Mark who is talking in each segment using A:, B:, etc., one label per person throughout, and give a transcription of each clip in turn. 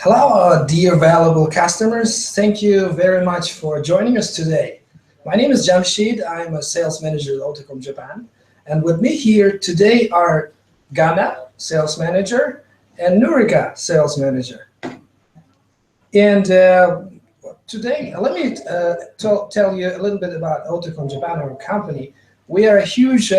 A: Hello, dear valuable customers. Thank you very much for joining us today. My name is Jamshid. I'm a sales manager at Autocom Japan. And with me here today are Ghana, sales manager, and Nurika, sales manager. And today, let me tell you a little bit about Autocom Japan, our company. We are a huge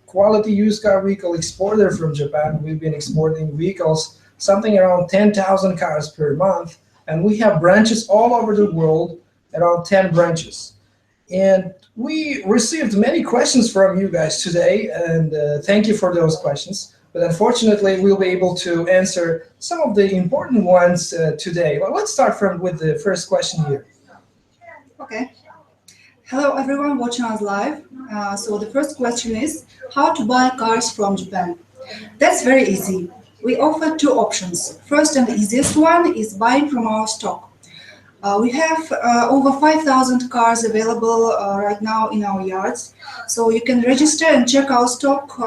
A: quality used car vehicle exporter from Japan. We've been exporting vehicles, something around 10,000 cars per month. And we have branches all over the world, around 10 branches. And we received many questions from you guys today, and thank you for those questions. But unfortunately, we'll be able to answer some of the important ones today. Well, let's start with the first question here.
B: Okay. Hello, everyone watching us live. So the first question is, how to buy cars from Japan? That's very easy. We offer two options. First and easiest one is buying from our stock. We have over 5,000 cars available right now in our yards. So you can register and check our stock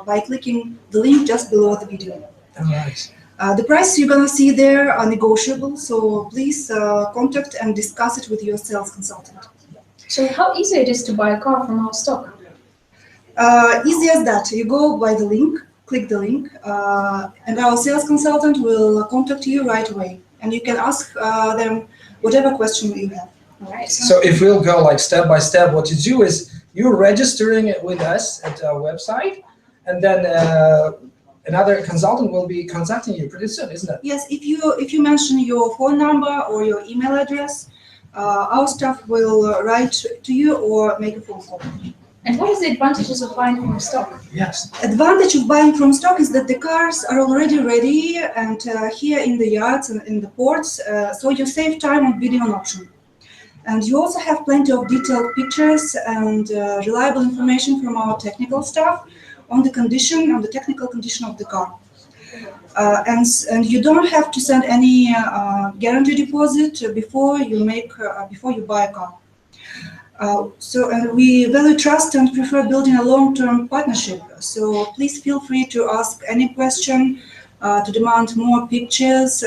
B: by clicking the link just below the video.
A: Nice.
B: The prices you're going to see there are negotiable, so please contact and discuss it with your sales consultant.
C: So how easy it is to buy a car from our stock?
B: Easy as that. You go by the link, click the link, and our sales consultant will contact you right away. And you can ask them whatever question you have.
C: All right.
A: So if we'll go like step by step, what you do is you're registering it with us at our website, and then another consultant will be contacting you pretty soon, isn't it?
B: Yes, if you mention your phone number or your email address, our staff will write to you or make a phone call.
C: And what is the advantages of buying from stock?
A: Yes.
B: Advantage of buying from stock is that the cars are already ready and here in the yards and in the ports, so you save time on bidding on auction. And you also have plenty of detailed pictures and reliable information from our technical staff on the technical condition of the car. And you don't have to send any guarantee deposit before you buy a car. So we value trust and prefer building a long-term partnership. So please feel free to ask any question, to demand more pictures,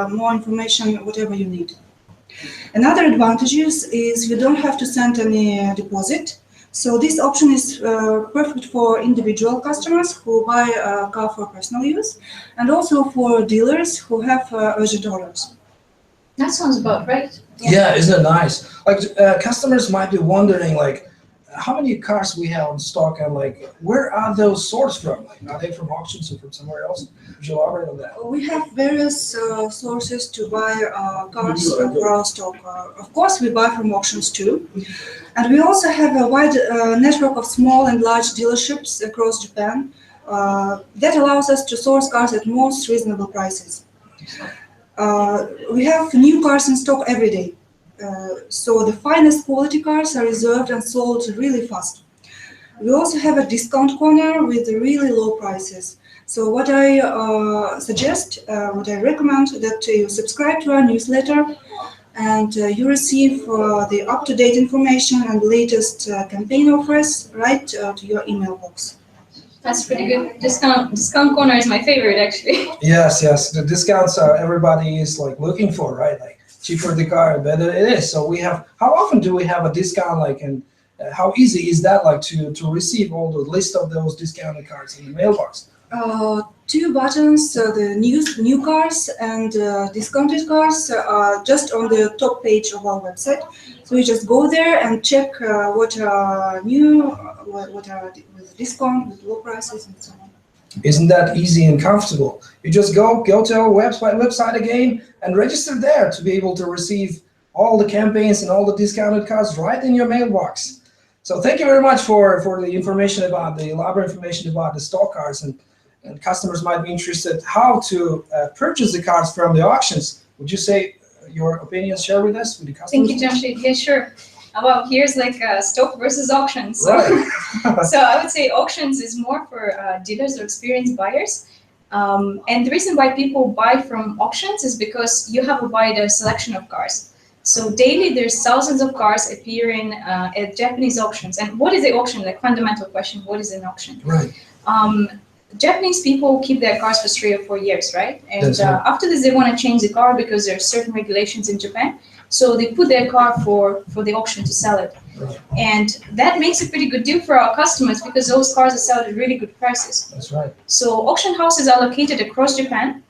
B: more information, whatever you need. Another advantage is you don't have to send any deposit. So this option is perfect for individual customers who buy a car for personal use, and also for dealers who have urgent orders.
C: That sounds about right.
A: Yeah, isn't it nice? Like customers might be wondering, like, how many cars we have in stock, and like, where are those sourced from? Like, are they from auctions or from somewhere else? Would you elaborate on that?
B: We have various sources to buy cars for our stock. Of course, we buy from auctions too, and we also have a wide network of small and large dealerships across Japan that allows us to source cars at most reasonable prices. We have new cars in stock every day. So the finest quality cars are reserved and sold really fast. We also have a discount corner with really low prices. So what I what I recommend that you subscribe to our newsletter and you receive the up-to-date information and latest campaign offers right to your email box.
C: That's pretty good. Discount corner is my favorite, actually.
A: Yes. The discounts everybody is like looking for, right? Like cheaper the car, better it is. So we have. How often do we have a discount? Like, and how easy is that? Like to receive all the list of those discounted cars in the mailbox?
B: Two buttons, the new cars and discounted cars are just on the top page of our website. So you just go there and check what are new, what are with discount, with low prices, and so on.
A: Isn't that easy and comfortable? You just go to our website again and register there to be able to receive all the campaigns and all the discounted cars right in your mailbox. So thank you very much for the information about the elaborate information about the stock cars, and customers might be interested how to purchase the cars from the auctions. Would you say your opinions share with us, with the customers?
C: Thank you, Jamshid. Yeah, sure. Well, here's like stock versus auctions. So,
A: Right.
C: so I would say auctions is more for dealers or experienced buyers. And the reason why people buy from auctions is because you have a wider selection of cars. So daily there's thousands of cars appearing at Japanese auctions. And what is the auction? Like fundamental question, what is an auction?
A: Right.
C: Japanese people keep their cars for 3 or 4 years, right? And
A: That's right.
C: after this, they want to change the car because there are certain regulations in Japan. So they put their car for the auction to sell it.
A: Right.
C: And that makes a pretty good deal for our customers because those cars are sold at really good prices.
A: That's right.
C: So auction houses are located across Japan.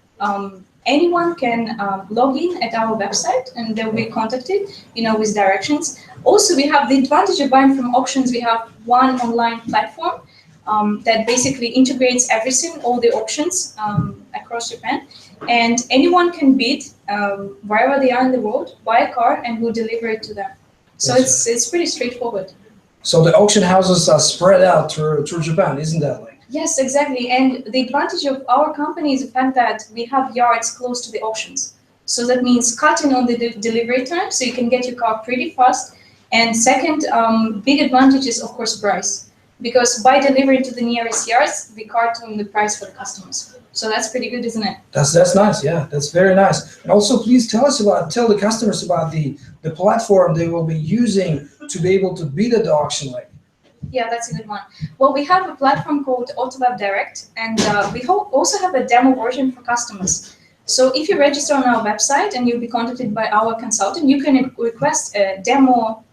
C: Anyone can log in at our website and they'll be contacted, with directions. Also, we have the advantage of buying from auctions. We have one online platform that basically integrates everything, all the auctions across Japan. And anyone can bid wherever they are in the world, buy a car, and we'll deliver it to them. So it's pretty straightforward.
A: So the auction houses are spread out through Japan, isn't that like?
C: Yes, exactly. And the advantage of our company is the fact that we have yards close to the auctions. So that means cutting on the delivery time, so you can get your car pretty fast. And second, big advantage is, of course, price. Because by delivering to the nearest yards, we cartoon the price for the customers. So that's pretty good, isn't it?
A: That's nice. Yeah, that's very nice. And also, please tell the customers about the platform they will be using to be able to bid at the auction. Like,
C: yeah, that's a good one. Well, we have a platform called Autocom Direct, and we also have a demo version for customers. So if you register on our website and you'll be contacted by our consultant, you can request a demo,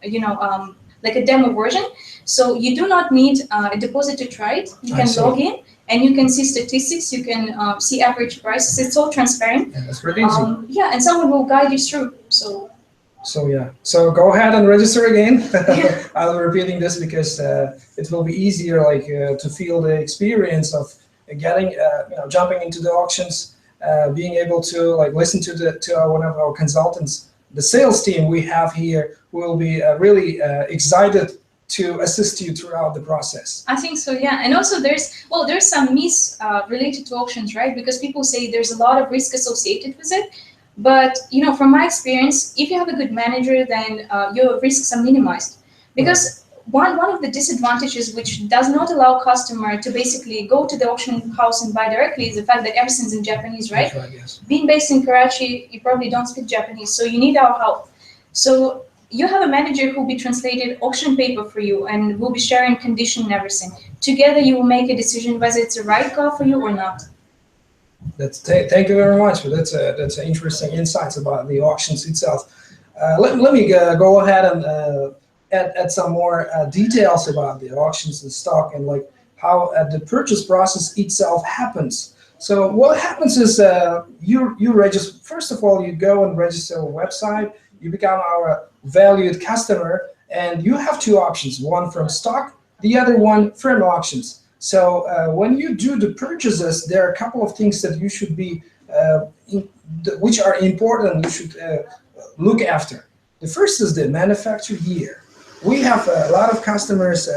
C: like a demo version. So you do not need a deposit to try it. You can log in and you can see statistics. You can see average prices. It's all transparent.
A: yeah, that's pretty easy.
C: Yeah, and someone will guide you through.
A: So go ahead and register again. I'll be repeating this because it will be easier, like to feel the experience of getting, jumping into the auctions, being able to like listen to one of our consultants. The sales team we have here will be really excited to assist you throughout the process.
C: I think so, yeah. And also there's some myths related to auctions, right? Because people say there's a lot of risk associated with it. But, from my experience, if you have a good manager, then your risks are minimized. Because one of the disadvantages which does not allow customer to basically go to the auction house and buy directly is the fact that everything's in Japanese, right?
A: That's right, yes.
C: Being based in Karachi, you probably don't speak Japanese, so you need our help. So you have a manager who will be translated auction paper for you and will be sharing condition and everything. Together you will make a decision whether it's the right car for you or not.
A: Thank you very much. That's an interesting insights about the auctions itself. Let me go ahead and add some more details about the auctions and stock and like how the purchase process itself happens. So what happens is you register. First of all, you go and register a website. You become our valued customer, and you have two options: one from stock, the other one from auctions. So when you do the purchases, there are a couple of things that you should be, which are important. You should look after. The first is the manufacture year. We have a lot of customers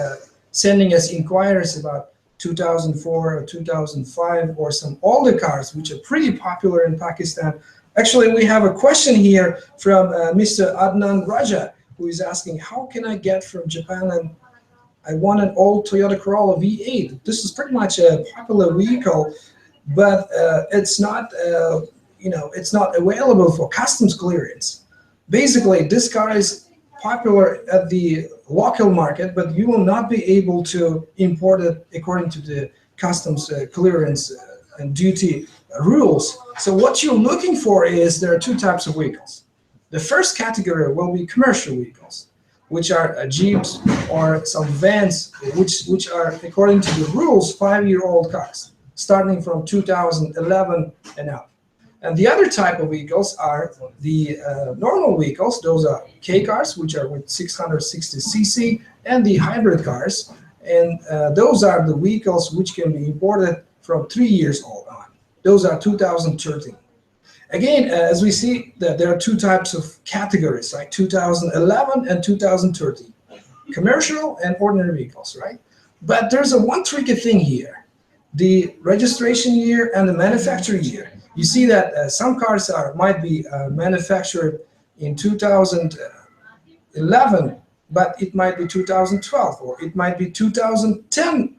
A: sending us inquiries about 2004 or 2005 or some older cars, which are pretty popular in Pakistan. Actually, we have a question here from Mr. Adnan Raja, who is asking, how can I get from Japan and I want an old Toyota Corolla V8. This is pretty much a popular vehicle, but it's not, it's not available for customs clearance. Basically, this car is popular at the local market, but you will not be able to import it according to the customs clearance and duty rules. So what you're looking for is there are two types of vehicles. The first category will be commercial vehicles, which are Jeeps or some vans, which are, according to the rules, 5-year-old cars, starting from 2011 and up. And the other type of vehicles are the normal vehicles. Those are K cars, which are with 660 cc, and the hybrid cars. And those are the vehicles which can be imported from 3 years old on. Those are 2013. Again, as we see, that there are two types of categories, like 2011 and 2013, commercial and ordinary vehicles, right? But there's one tricky thing here: the registration year and the manufacture year. You see that some cars might be manufactured in 2011, but it might be 2012, or it might be 2010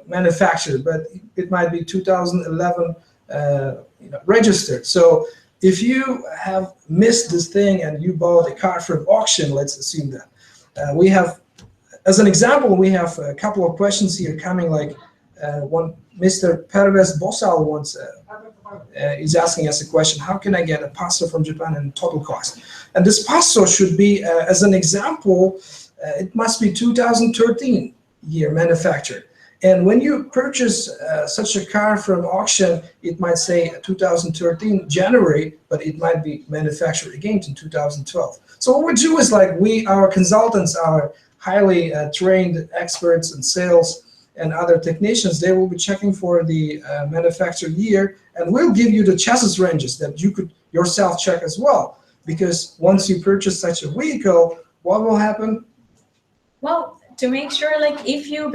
A: manufactured, but it might be 2011 registered. So if you have missed this thing and you bought a car from auction, let's assume that we have, as an example, we have a couple of questions here coming, like one Mr. Pervez Bosal once is asking us a question: how can I get a passo from Japan in total cost? And this passo should be, as an example, it must be 2013 year manufactured. And when you purchase such a car from auction, it might say 2013 January, but it might be manufactured again in 2012. So what we do is, like, our consultants are highly trained experts in sales and other technicians. They will be checking for the manufacturer year, and we'll give you the chassis ranges that you could yourself check as well. Because once you purchase such a vehicle, what will happen?
C: Well, to make sure, like, if you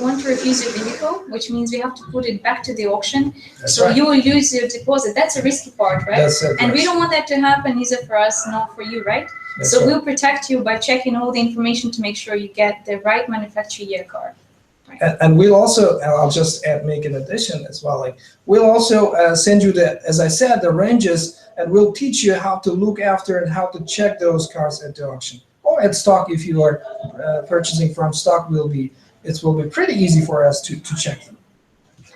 C: want to refuse your vehicle, which means we have to put it back to the auction,
A: That's
C: so
A: right.
C: you will use your deposit. That's a risky part, right?
A: That's it,
C: and we
A: yes.
C: don't want that to happen either for us, nor for you, right?
A: That's
C: So
A: right.
C: we'll protect you by checking all the information to make sure you get the right manufacturer year car.
A: And we'll also, I'll just make an addition as well. Like, we'll also send you as I said, the ranges, and we'll teach you how to look after and how to check those cars at the auction or at stock. If you are purchasing from stock, it will be pretty easy for us to check them.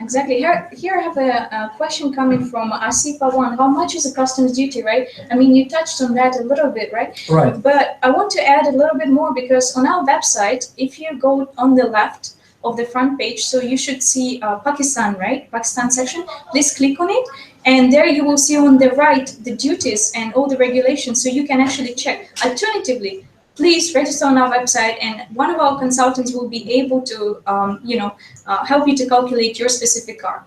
C: Exactly. Here I have a question coming from Asif Pawan. How much is the customs duty, right? I mean, you touched on that a little bit, right?
A: Right.
C: But I want to add a little bit more, because on our website, if you go on the left of the front page, so you should see Pakistan, right? Pakistan section. Please click on it, and there you will see on the right the duties and all the regulations, so you can actually check. Alternatively, please register on our website, and one of our consultants will be able to, help you to calculate your specific car.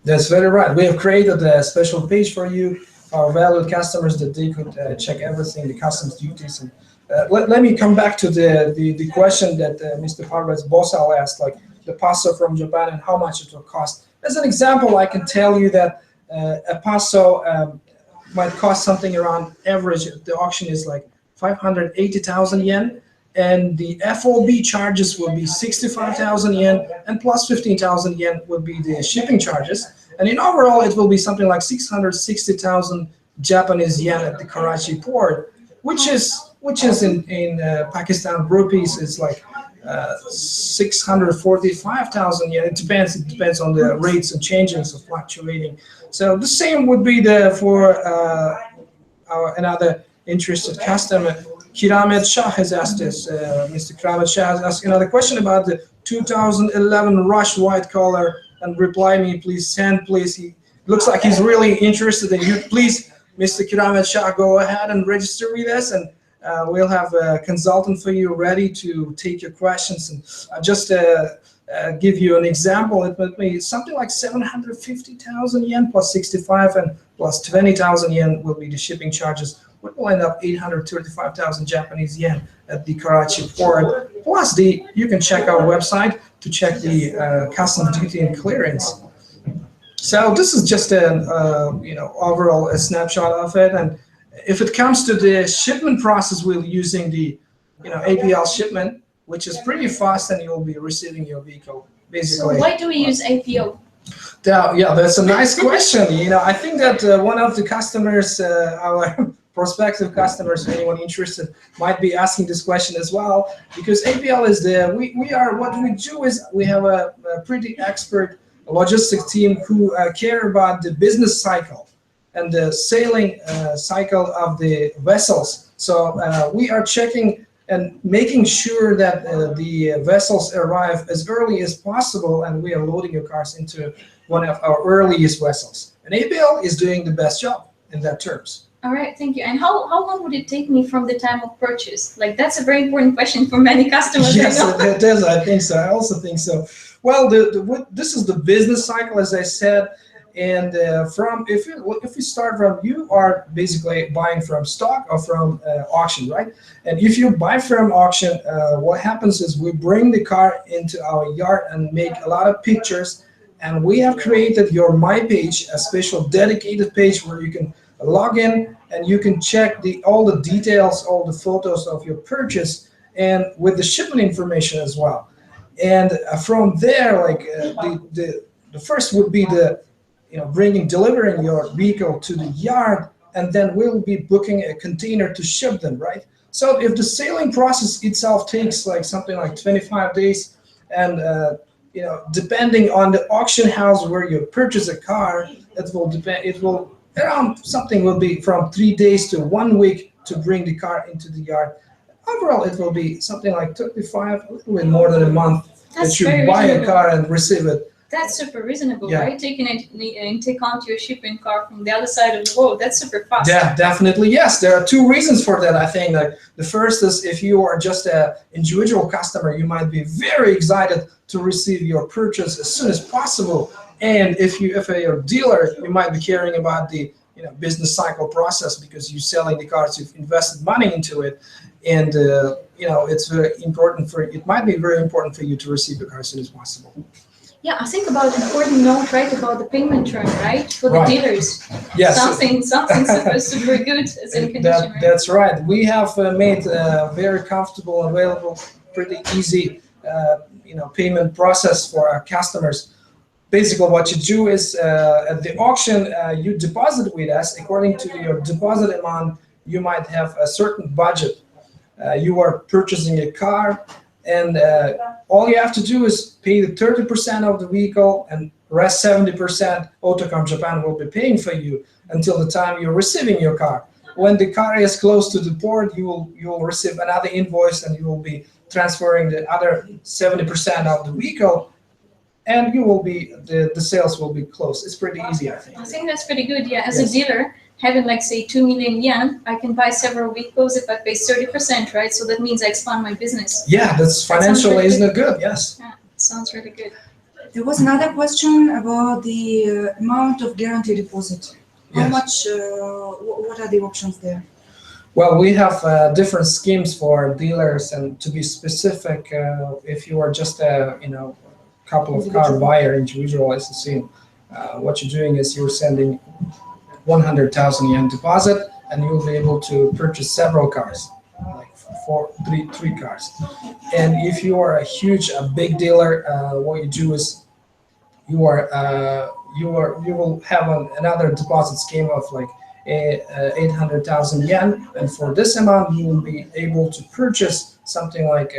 A: That's very right. We have created a special page for you, our valued customers, that they could check everything, the customs duties. And let me come back to the question that Mr. Parvez Bosal asked, like the passo from Japan and how much it will cost. As an example, I can tell you that a passo might cost something around average at the auction is like 580,000 yen, and the FOB charges will be 65,000 yen, and plus 15,000 yen would be the shipping charges. And in overall, it will be something like 660,000 Japanese yen at the Karachi port, which is in Pakistan rupees is like 645,000 yen. It depends on the rates and changing, so fluctuating. So the same would be for another interested customer. Kiramet Shah has asked us, Mr. Kiramet Shah has asked another question about the 2011 Rush white color, and reply me, please, send, please. He looks like he's really interested in you. Please, Mr. Kiramet Shah, go ahead and register with us, and we'll have a consultant for you ready to take your questions. And just give you an example, it would be something like 750,000 yen plus 65 and plus 20,000 yen will be the shipping charges. It will end up 835,000 Japanese yen at the Karachi port. Plus, you can check our website to check the customs duty and clearance. So this is just an overall a snapshot of it. And if it comes to the shipment process, we're using the APL shipment, which is pretty fast, and you'll be receiving your vehicle basically.
C: So why do we use APO?
A: Yeah, that's a nice question. I think that one of the customers, our prospective customers, anyone interested, might be asking this question as well, because APL is what we do is we have a pretty expert logistics team who care about the business cycle and the sailing cycle of the vessels. So we are checking and making sure that the vessels arrive as early as possible, and we are loading your cars into one of our earliest vessels. And APL is doing the best job in that terms.
C: All right, thank you. And how long would it take me from the time of purchase? Like, that's a very important question for many customers.
A: Yes, it is. I think so. I also think so. Well, this is the business cycle, as I said. And if we start from, you are basically buying from stock or from auction, right? And if you buy from auction, what happens is we bring the car into our yard and make a lot of pictures. And we have created your My Page, a special dedicated page where you can log in and you can check all the details, all the photos of your purchase, and with the shipment information as well. And from there, like the first would be delivering your vehicle to the yard, and then we'll be booking a container to ship them, right? So if the sailing process itself takes like something like 25 days, and depending on the auction house where you purchase a car, it will depend. It will around something will be from 3 days to 1 week to bring the car into the yard. Overall, it will be something like 35, a little bit more than a month
C: That's
A: that you
C: very
A: buy a
C: reasonable.
A: car and receive it.
C: That's super reasonable,
A: Yeah.
C: right? Taking into account your shipping car from the other side of the world, that's super fast.
A: Yeah, definitely. Yes, there are 2 reasons for that. I think like the first is if you are just an individual customer, you might be very excited to receive your purchase as soon as possible. And if you're a dealer, you might be caring about the business cycle process because you're selling the cars, you've invested money into it, and it's very important it might be very important for you to receive the car as soon as possible.
C: Yeah, I think about an important note, right, about the payment term, right, for the
A: Right.
C: dealers.
A: Yes.
C: Something super good as in condition, right?
A: That's right. We have made very comfortable, available, pretty easy, payment process for our customers. Basically, what you do is at the auction, you deposit with us. According to your deposit amount, you might have a certain budget. You are purchasing a car, and all you have to do is pay the 30% of the vehicle, and rest 70% Autocom Japan will be paying for you until the time you're receiving your car. When the car is close to the port, you will receive another invoice, and you will be transferring the other 70% of the vehicle, and you will be the sales will be closed. It's pretty easy, I think.
C: I think that's pretty good, yeah. As
A: Yes.
C: a dealer, having like say 2 million yen, I can buy several vehicles if I pay 30%, right? So that means I expand my business.
A: Yeah, that's financially,
C: pretty
A: isn't it good? Yes.
C: Yeah, sounds really good.
B: There was another question about the amount of guarantee deposit. How
A: Yes.
B: much, what are the options there?
A: Well, we have different schemes for dealers, and to be specific, if you are just a couple of car buyer, individual as the same, what you're doing is you're sending 100,000 yen deposit, and you'll be able to purchase several cars, like three cars. And if you are a big dealer, what you do is you will have another deposit scheme of like 800,000 yen, and for this amount you will be able to purchase something like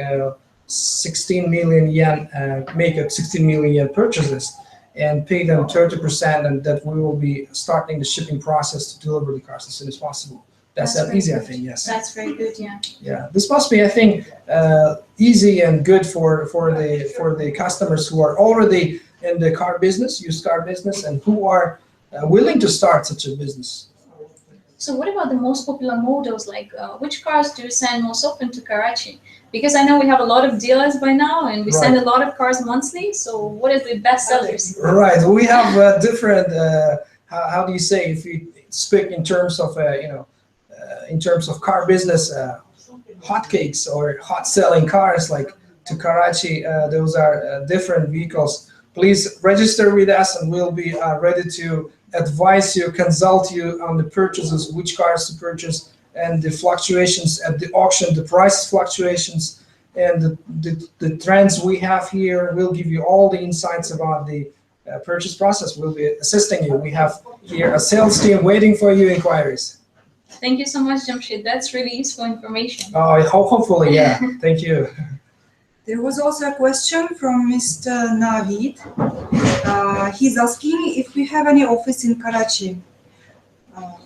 A: 16 million yen, make it 16 million yen purchases, and pay them 30%, and that we will be starting the shipping process to deliver the cars as soon as possible. That's that
C: very
A: easy, I
C: good.
A: think. Yes.
C: That's very good, yeah.
A: Yeah, this must be, I think, easy and good for the customers who are already in the car business, used car business, and who are willing to start such a business.
C: So what about the most popular models? Like which cars do you send most often to Karachi? Because I know we have a lot of dealers by now, and we send a lot of cars monthly. So what is the best sellers?
A: Right, we have different. How do you say? If you speak in terms of in terms of car business, hotcakes or hot selling cars like to Karachi, those are different vehicles. Please register with us, and we'll be ready to advise you, consult you on the purchases, which cars to purchase, and the fluctuations at the auction, the price fluctuations, and the trends we have here. We'll give you all the insights about the purchase process. We'll be assisting you. We have here a sales team waiting for your inquiries.
C: Thank you so much, Jamshid. That's really useful information.
A: Hopefully, yeah. Thank you.
B: There was also a question from Mr. Navid. He's asking if we have any office in Karachi.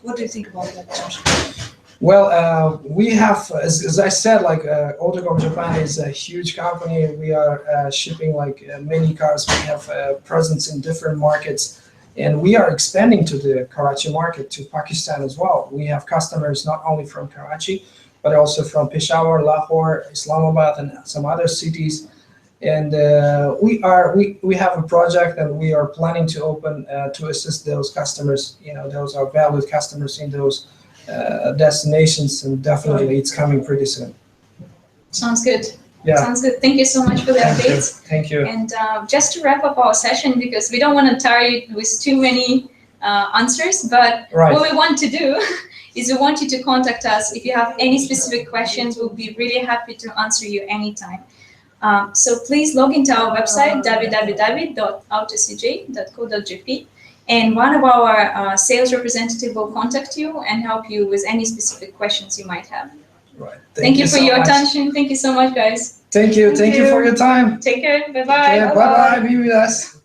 B: What do you think about that, Jamshid?
A: Well, we have, as I said, like Autocom Japan is a huge company. We are shipping like many cars. We have a presence in different markets, and we are expanding to the Karachi market, to Pakistan as well. We have customers not only from Karachi, but also from Peshawar, Lahore, Islamabad, and some other cities. And we have a project, and we are planning to open to assist those customers. Those are valued customers in those destinations, and definitely it's coming pretty soon.
C: Sounds good.
A: Yeah.
C: Sounds good. Thank you so much for the updates.
A: Thank you.
C: And just to wrap up our session, because we don't want to tire you with too many answers, but what we want to do is we want you to contact us if you have any specific questions. We'll be really happy to answer you anytime. So please log into our website, www.autocj.co.jp, and one of our sales representatives will contact you and help you with any specific questions you might have.
A: Right.
C: Thank you for
A: so
C: your
A: much.
C: attention. Thank you so much, guys.
A: Thank you for your time.
C: Take care. Bye-bye.
A: Bye bye. Be with us.